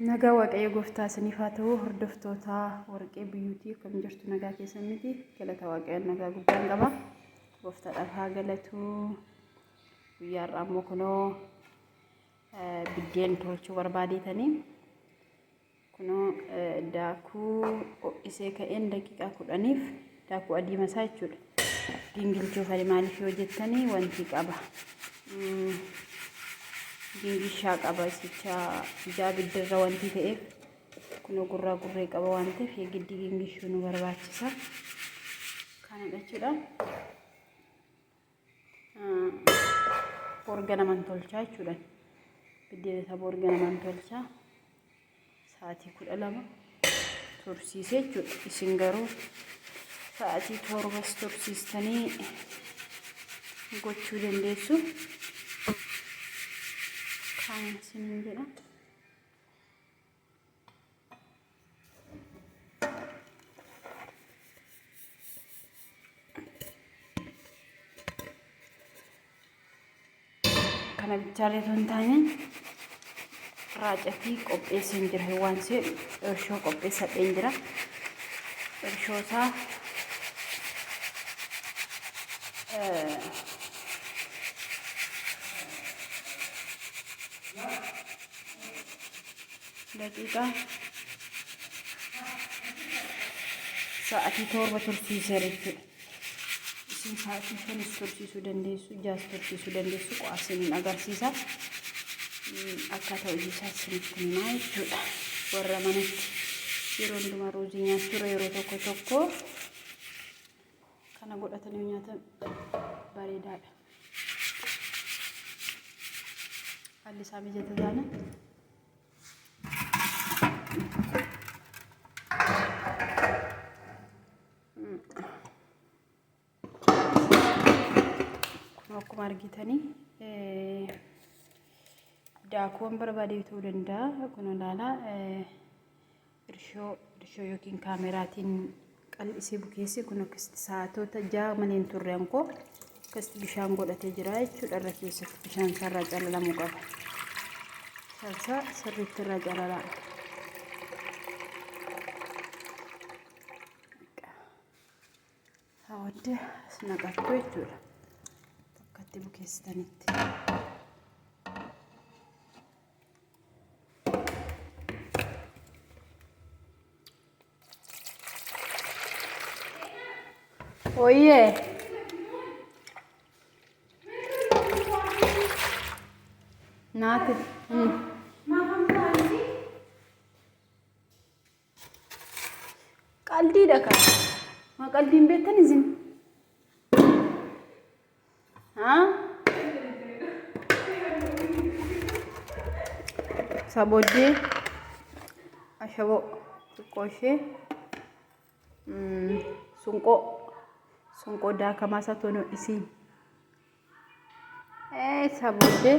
Nagaa waaqayyo gooftaa isiniif haa ta'u hordoftoota warqee biyyuutii akkam jirtu nagaa keessan miti galata waaqayyoon nagaa guddaan qaba gooftaadhaaf haa galatu guyyaa har'aa immoo kunoo biddeen tolchuu barbaadeetanii kunoo daakuu ho'isee ka'een daqiiqaa 10f daakuu adii masaa jechuudha gingilchuu fali maaliif yoo jettanii wanti qaba gingishaa qaba isicha ijaa biddirra wanti ta'eef kunoo gurraa gurree qaba waan ta'eef yeegiddi gingishuu nu barbaachisa kana jechuudha borga naman tolchaa jechuudha biddeen isa borga naman tolchaa sa'aatii 12 tursiisee jechuudha isin garuu sa'aatii 7 tursiistanii gochuu dandeessu kan sinin jedha kana bichaalee ton taane raacatii qopheessan jira waan se irshoo qopheessadheen jira irshoosaa daqiiqa sa'aatii 7 tursiisee jechuudha. Isin sa'aatii 5 tursiisuu dandeessu, 6 tursiisuu dandeessu qo'aasiniin agarsiisa. Akkaataa hojii isaa isinitti himaa jechuudha. Warra manatti yeroo hundumaa ruuzii nyaachuu yeroo tokko kana godhatanii nyaatan bareedaadha. Haalli isaa mijataa taana. Akkuma argitanii daakuun barbaadee ta'uu danda'a kun ilaala irshoo yookiin kaameraatiin qal'isee bukeesse kun akkasitti sa'aatota 6 maleen turreen koo akkasitti bishaan godhatee jira jechuudha irra keessatti bishaan sarara calalamuu qaba salsa sirriitti irra calalaa hawwadde naqattu jechuudha akkatti bukeessitanitti oye naate qalbii dhaka ma qalbiin beektan isin sabodde ashabo xiqqooshee sunqoo daakamaasa tono isiin sabodde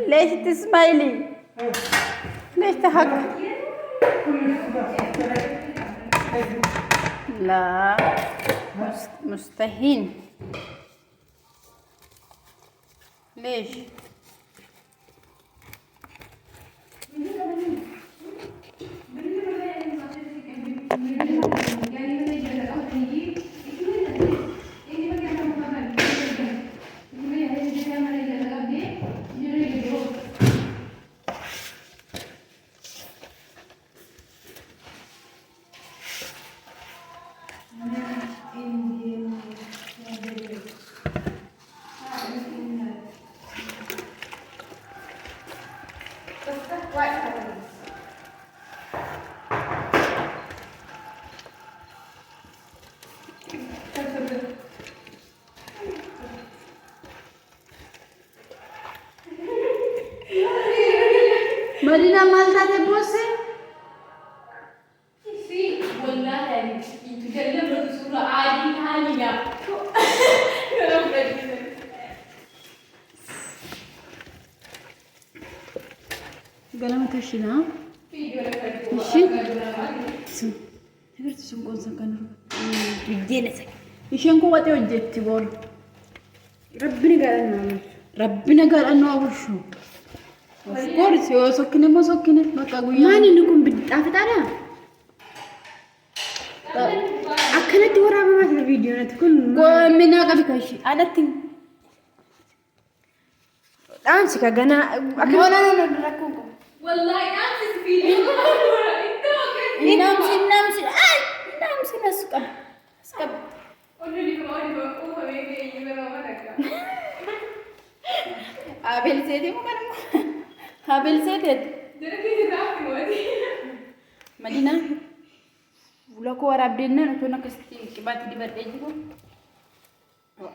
ليش تسمايلي؟ ليش تحك؟ لا مستحيل ليش؟ Madina malta te bosse? Sì, wallahi يتكلم بصورة عادي حالية. قلم تشينا. ماشي. تقدر تسوق سكان بيجينسك. يشانكو واتي وجدت بول. ربنا قال أنه أول شو. Of course, yoo sokkine moo sokkine bakka guyyaa. Maani inni kun biddaafataadha? Akkanatti waraabamaa jira viidiyoonatti kun. Goominaa qabi kashi. Alatti. Dhaamsi ka ganaa. No, rakkoon qabu. والله نفس الفيديو. Namsi nas qabu. As qabu. قولوا لي كمان هو هيك يبقى ما لك. Abel seeti moo kana moo? Abel seeteet. دركي تعرفي ودي. Madina. Fuula koo waraabdennaan utuu akkasitti qibaatti dibadhee jiru.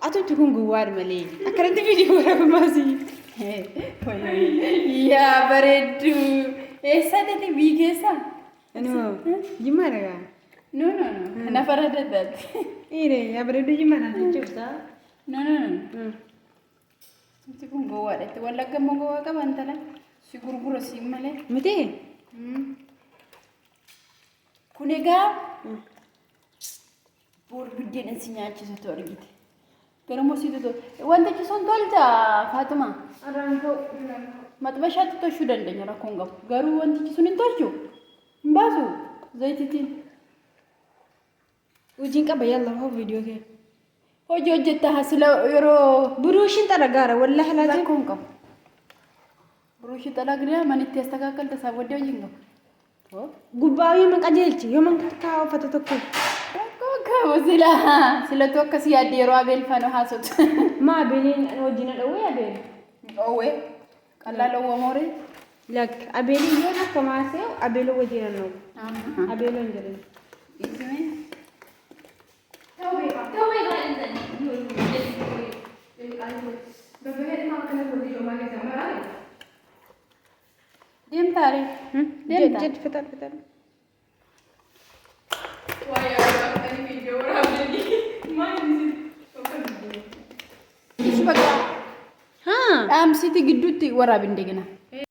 Atutti kun gowwaadha malee. Akkanatti viidiyoo waraabamaa si. Yaa bareeddu. Eessa ta'e bii keessa? Anuma jimmaa dhagaa. No. Kana faradaddaati. Dhiire yaa bareeddu jimmaa dhagaa jechuudha. No. Itti kun gowwaadha. Itti wallagga immoo gowwaa qaba intala. Si gurgura si malee. Miti. Kun egaa boor biddeen si nyaachisatu argite. Garuu si tutu wantichi sun tolcha Faatuma. Maxbashaatti tolchuu dandeenya rakkoon qabu. Garuu wantichi sun hin tolchu. Hin baasu zayitiitiin. Hojiin qaba yalla hoo viidiyoo kee. Hojii hojjetta hasila yeroo Buruushin xaragaara wallahi laajee. rakkoon qabu. Buruushii xalagnaa manitti astakaakkalta isaa booddee hojiin qabu. Gubbaa yoo qajeelchi yoo kaa'aa uffata tokko. Rakkoon qabu silatu akkasii yaadde yeroo abeelfanu haasota. Maa abeeliin wajjin dhawee abeeli. Oowwee qallaa dhowwa mooree. Lak abeeliin yoo akka maasee abeeloo wajjin dhawee. Abeeloo hin jedhani. Ismee. توبي لا انزل. بفهم ما كان الفيديو ما كان مرة. Deemtaare. Jed fitar. ويا أنا فيديو ورا بدي ما نزل. Isu bakka Haa. dhaamsiti gidduutti waraabin deegina.